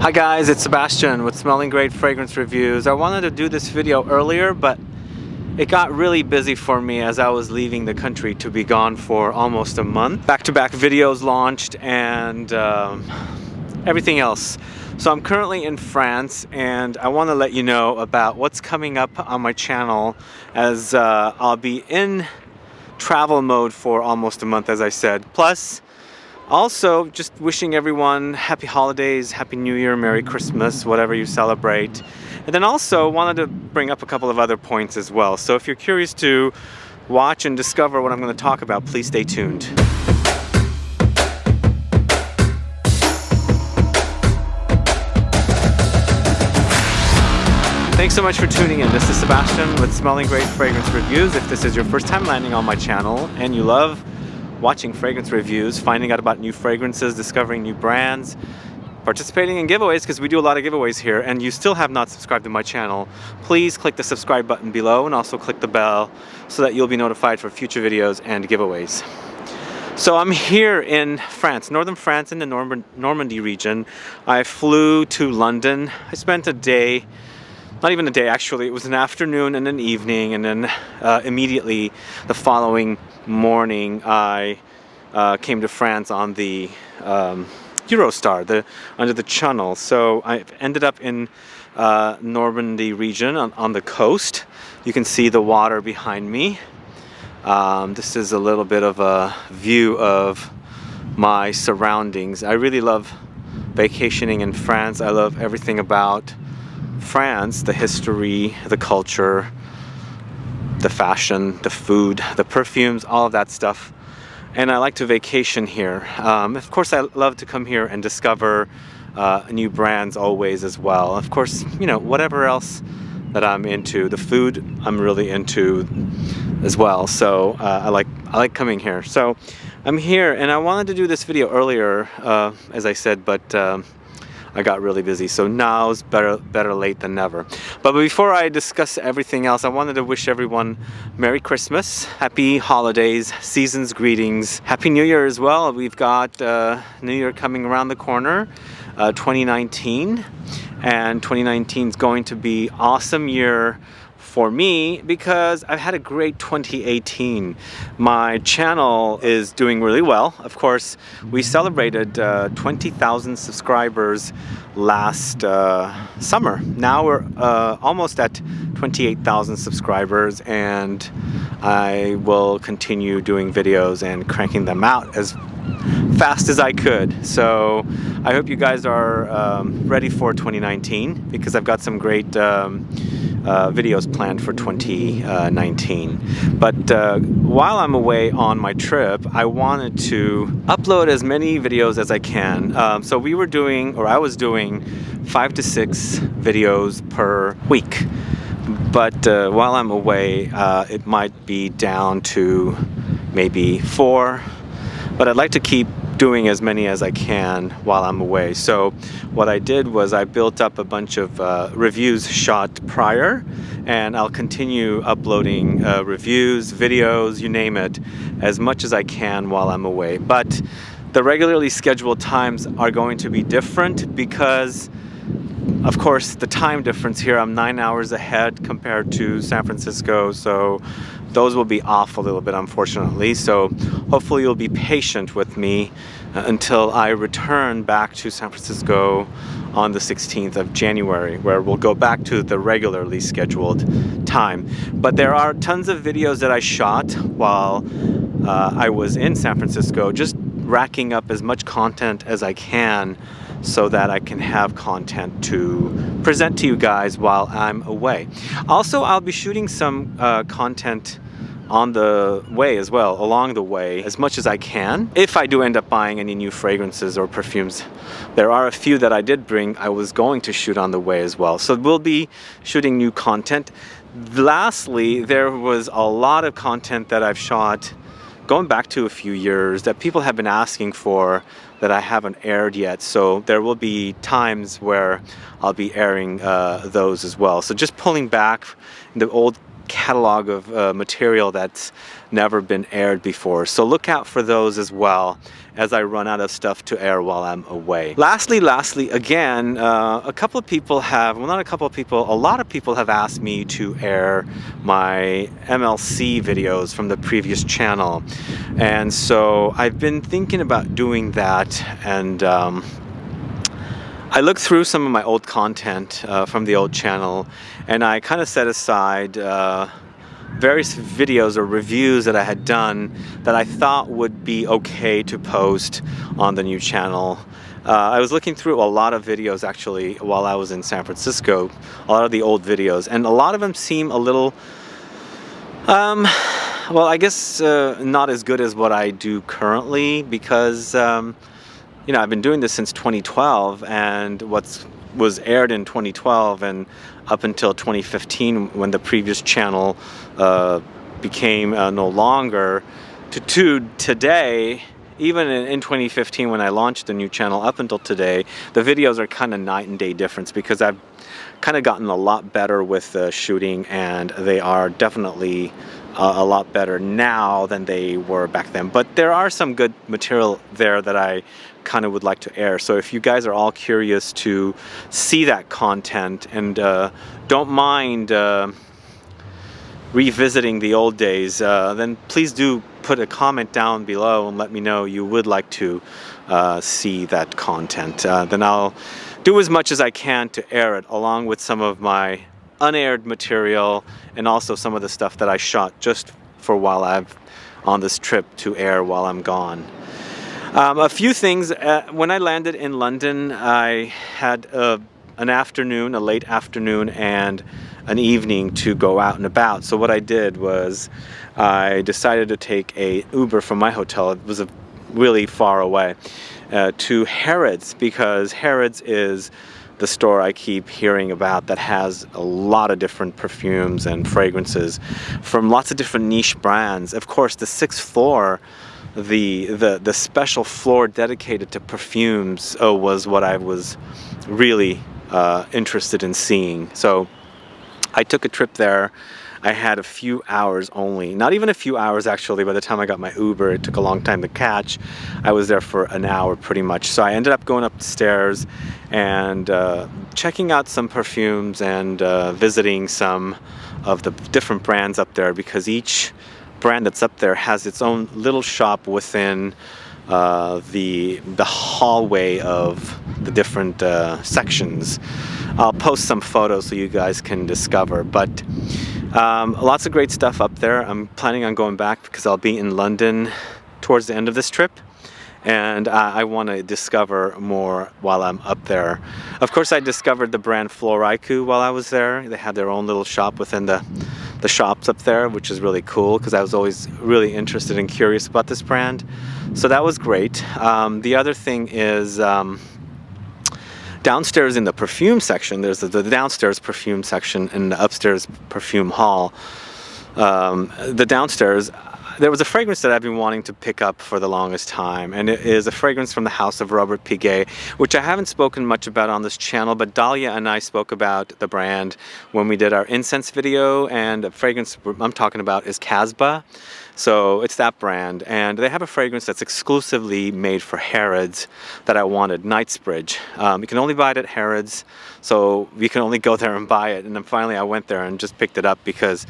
Hi guys, it's Sebastian with Smelling Great Fragrance Reviews. I wanted to do this video earlier, but it got really busy for me as I was leaving the country to be gone for almost a month. Back-to-back videos launched and everything else. So I'm currently in France and I want to let you know about what's coming up on my channel as I'll be in travel mode for almost a month, as I said. Plus, also, just wishing everyone happy holidays, happy New Year, Merry Christmas, whatever you celebrate. And then also wanted to bring up a couple of other points as well. So if you're curious to watch and discover what I'm going to talk about, please stay tuned. Thanks so much for tuning in. This is Sebastian with Smelling Great Fragrance Reviews. If this is your first time landing on my channel and you love watching fragrance reviews, finding out about new fragrances, discovering new brands, participating in giveaways, because we do a lot of giveaways here, and you still have not subscribed to my channel, please click the subscribe button below and also click the bell so that you'll be notified for future videos and giveaways. So I'm here in France, northern France, in the Normandy region. I flew to London. I spent a day, not even a day actually, it was an afternoon and an evening, and then immediately the following morning I came to France on the Eurostar, under the Channel. So I ended up in Normandy region on the coast. You can see the water behind me. This is a little bit of a view of my surroundings. I really love vacationing in France. I love everything about France, the history, the culture, the fashion, the food, the perfumes, all of that stuff. And I like to vacation here. Of course, I love to come here and discover new brands always as well. Of course, you know, whatever else that I'm into, the food I'm really into as well. So I like coming here. So I'm here, and I wanted to do this video earlier, as I said, but I got really busy, so now's better late than never. But before I discuss everything else, I wanted to wish everyone Merry Christmas, Happy Holidays, Season's Greetings, Happy New Year as well. We've got New Year coming around the corner, 2019, and 2019 is going to be an awesome year for me because I've had a great 2018. My channel is doing really well. Of course, we celebrated 20,000 subscribers last summer. Now we're almost at 28,000 subscribers, and I will continue doing videos and cranking them out as fast as I could. So I hope you guys are ready for 2019 because I've got some great videos planned for 2019. But while I'm away on my trip, I wanted to upload as many videos as I can. So we were doing, or I was doing 5 to 6 videos per week. But while I'm away, it might be down to maybe 4. But I'd like to keep doing as many as I can while I'm away. So what I did was I built up a bunch of reviews shot prior, and I'll continue uploading reviews, videos, you name it, as much as I can while I'm away. But the regularly scheduled times are going to be different because, of course, the time difference here, I'm 9 hours ahead compared to San Francisco, so those will be off a little bit, unfortunately. So hopefully you'll be patient with me until I return back to San Francisco on the 16th of January, where we'll go back to the regularly scheduled time. But there are tons of videos that I shot while I was in San Francisco, just racking up as much content as I can so that I can have content to present to you guys while I'm away. Also, I'll be shooting some content on the way as well, along the way, as much as I can. If I do end up buying any new fragrances or perfumes, there are a few that I did bring I was going to shoot on the way as well. So we'll be shooting new content. Lastly, there was a lot of content that I've shot going back to a few years that people have been asking for that I haven't aired yet. So there will be times where I'll be airing those as well. So just pulling back the old catalog of material that's never been aired before. So look out for those as well as I run out of stuff to air while I'm away. Lastly, again, a couple of people have, well, not a couple of people, a lot of people have asked me to air my MLC videos from the previous channel. And so I've been thinking about doing that, and I looked through some of my old content from the old channel, and I kind of set aside various videos or reviews that I had done that I thought would be okay to post on the new channel. I was looking through a lot of videos actually while I was in San Francisco, a lot of the old videos, and a lot of them seem a little, well, I guess not as good as what I do currently, because you know, I've been doing this since 2012, and what was aired in 2012 and up until 2015 when the previous channel became no longer, to today, even in 2015 when I launched the new channel up until today, the videos are kind of night and day difference, because I've kind of gotten a lot better with shooting, and they are definitely a lot better now than they were back then. But there are some good material there that I kind of would like to air. So if you guys are all curious to see that content and don't mind revisiting the old days, then please do put a comment down below and let me know you would like to see that content. Then I'll do as much as I can to air it, along with some of my unaired material and also some of the stuff that I shot just for while I'm on this trip to air while I'm gone. A few things. When I landed in London, I had an afternoon, a late afternoon, and an evening to go out and about. So what I did was I decided to take a Uber from my hotel. It was really far away, to Harrods, because Harrods is the store I keep hearing about that has a lot of different perfumes and fragrances from lots of different niche brands. Of course, the 6th floor, the special floor dedicated to perfumes, was what I was really interested in seeing. So I took a trip there. I had a few hours only, not even a few hours actually. By the time I got my Uber, it took a long time to catch. I was there for an hour pretty much. So I ended up going upstairs and checking out some perfumes and visiting some of the different brands up there, because each brand that's up there has its own little shop within the hallway of the different sections. I'll post some photos so you guys can discover, but lots of great stuff up there. I'm planning on going back because I'll be in London towards the end of this trip, and I want to discover more while I'm up there. Of course, I discovered the brand Floraiku while I was there. They had their own little shop within the shops up there, which is really cool, because I was always really interested and curious about this brand. So that was great. The other thing is, downstairs in the perfume section, there's the downstairs perfume section and the upstairs perfume hall. The downstairs, there was a fragrance that I've been wanting to pick up for the longest time, and it is a fragrance from the house of Robert Piguet, which I haven't spoken much about on this channel, but Dahlia and I spoke about the brand when we did our incense video, and the fragrance I'm talking about is Casbah. So it's that brand, and they have a fragrance that's exclusively made for Harrods that I wanted, Knightsbridge. You can only buy it at Harrods, so you can only go there and buy it. And then finally I went there and just picked it up, because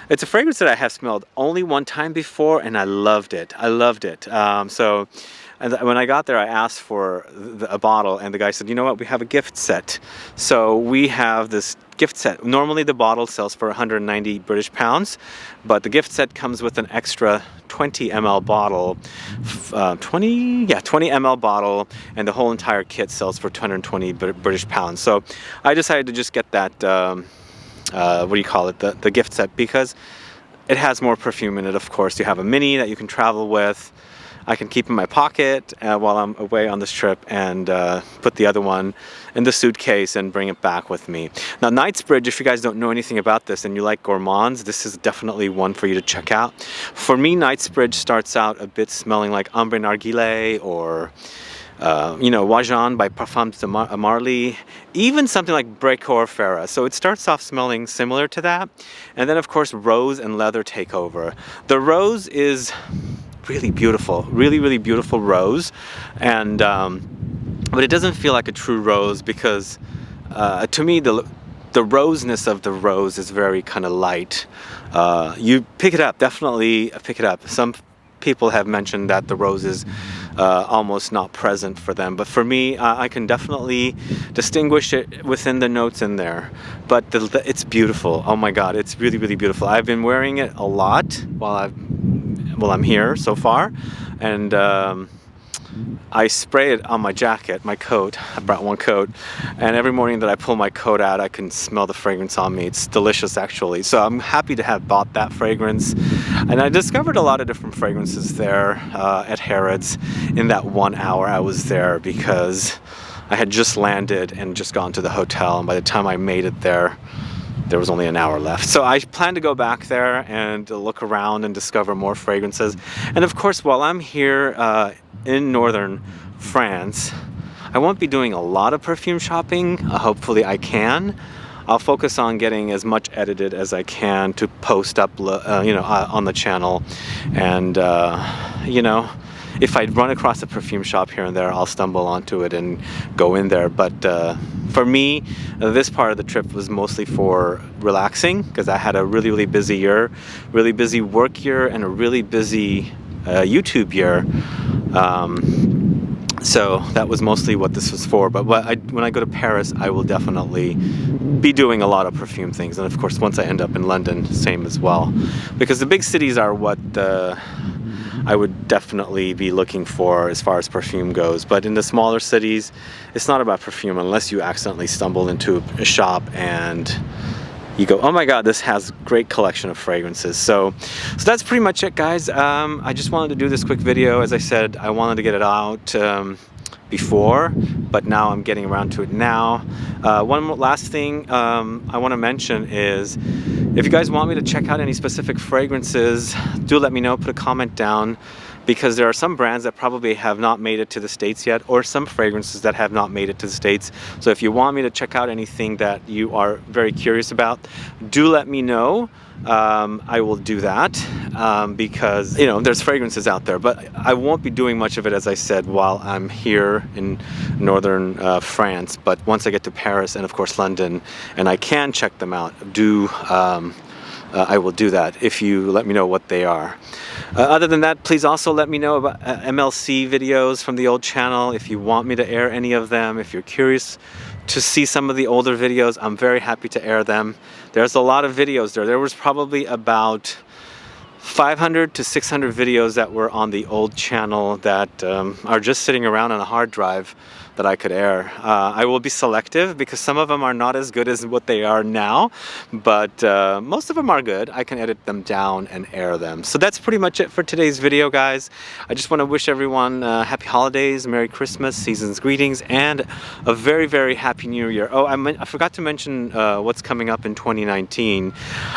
it's a fragrance that I have smelled only one time before, and I loved it. I loved it. So when I got there, I asked for a bottle, and the guy said, you know what, we have a gift set. So we have this gift set. Normally the bottle sells for 190 British pounds, but the gift set comes with an extra 20 ml bottle, 20 ml bottle, and the whole entire kit sells for 220 British pounds. So I decided to just get that, what do you call it, the gift set, because it has more perfume in it. Of course, you have a mini that you can travel with. I can keep in my pocket while I'm away on this trip, and put the other one in the suitcase and bring it back with me. Now, Knightsbridge, if you guys don't know anything about this and you like gourmands, this is definitely one for you to check out. For me, Knightsbridge starts out a bit smelling like Ambre Narguilé or you know, Wajan by Perfume de Marly, even something like Breakor Ferra. So it starts off smelling similar to that, and then of course rose and leather take over. The rose is really beautiful, really beautiful rose, and but it doesn't feel like a true rose because to me the roseness of the rose is very kind of light. You pick it up, definitely pick it up. Some people have mentioned that the rose is almost not present for them, but for me, I can definitely distinguish it within the notes in there. But it's beautiful. Oh my God, it's really beautiful. I've been wearing it a lot while I'm here so far, and I spray it on my jacket, my coat. I brought one coat, and every morning that I pull my coat out, I can smell the fragrance on me. It's delicious, actually. So I'm happy to have bought that fragrance. And I discovered a lot of different fragrances there at Harrods in that 1 hour I was there, because I had just landed and just gone to the hotel, and by the time I made it there was only an hour left. So I plan to go back there and look around and discover more fragrances. And of course, while I'm here in northern France, I won't be doing a lot of perfume shopping. Hopefully I can. I'll focus on getting as much edited as I can to post up, you know, on the channel. And you know, if I run across a perfume shop here and there, I'll stumble onto it and go in there. But for me, this part of the trip was mostly for relaxing, because I had a really busy year, really busy work year, and a really busy YouTube year. So that was mostly what this was for. But when I go to Paris, I will definitely be doing a lot of perfume things. And of course, once I end up in London, same as well. Because the big cities are what I would definitely be looking for as far as perfume goes. But in the smaller cities, it's not about perfume unless you accidentally stumble into a shop and you go, oh my God, this has great collection of fragrances. So that's pretty much it, guys. I just wanted to do this quick video. As I said, I wanted to get it out before, but now I'm getting around to it now. One last thing I want to mention is, if you guys want me to check out any specific fragrances, do let me know. Put a comment down, because there are some brands that probably have not made it to the States yet, or some fragrances that have not made it to the States. So if you want me to check out anything that you are very curious about, do let me know. I will do that, because, you know, there's fragrances out there, but I won't be doing much of it, as I said, while I'm here in northern France. But once I get to Paris and of course London, and I can check them out, I will do that if you let me know what they are. Other than that, please also let me know about MLC videos from the old channel. If you want me to air any of them, if you're curious to see some of the older videos, I'm very happy to air them. There's a lot of videos there. There was probably about 500 to 600 videos that were on the old channel that are just sitting around on a hard drive that I could air. I will be selective, because some of them are not as good as what they are now, but most of them are good. I can edit them down and air them. So that's pretty much it for today's video, guys. I just want to wish everyone happy holidays, Merry Christmas, season's greetings, and a very happy New Year. Oh, I forgot to mention what's coming up in 2019.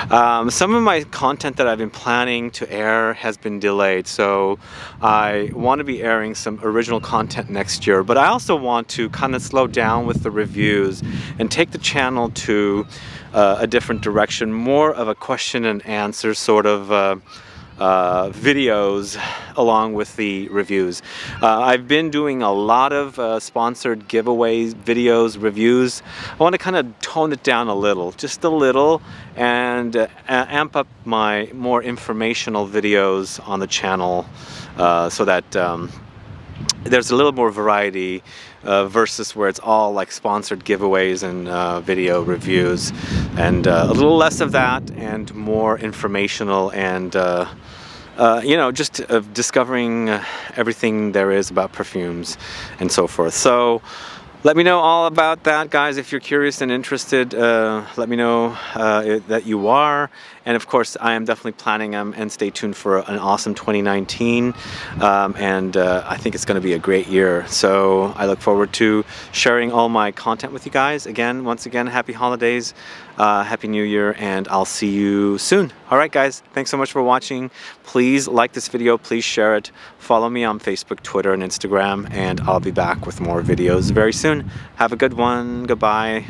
Some of my content that I've been planning to air has been delayed, so I want to be airing some original content next year, but I also want to kind of slow down with the reviews and take the channel to a different direction, more of a question and answer sort of videos along with the reviews. I've been doing a lot of sponsored giveaways, videos, reviews. I want to kind of tone it down a little, just a little, and amp up my more informational videos on the channel, so that there's a little more variety versus where it's all like sponsored giveaways and video reviews, and a little less of that and more informational and you know, just discovering everything there is about perfumes and so forth. So let me know all about that, guys. If you're curious and interested, let me know that you are. And of course, I am definitely planning and stay tuned for an awesome 2019. And I think it's going to be a great year. So I look forward to sharing all my content with you guys. Once again, happy holidays, happy New Year, and I'll see you soon. All right, guys, thanks so much for watching. Please like this video, please share it. Follow me on Facebook, Twitter, and Instagram, and I'll be back with more videos very soon. Have a good one. Goodbye.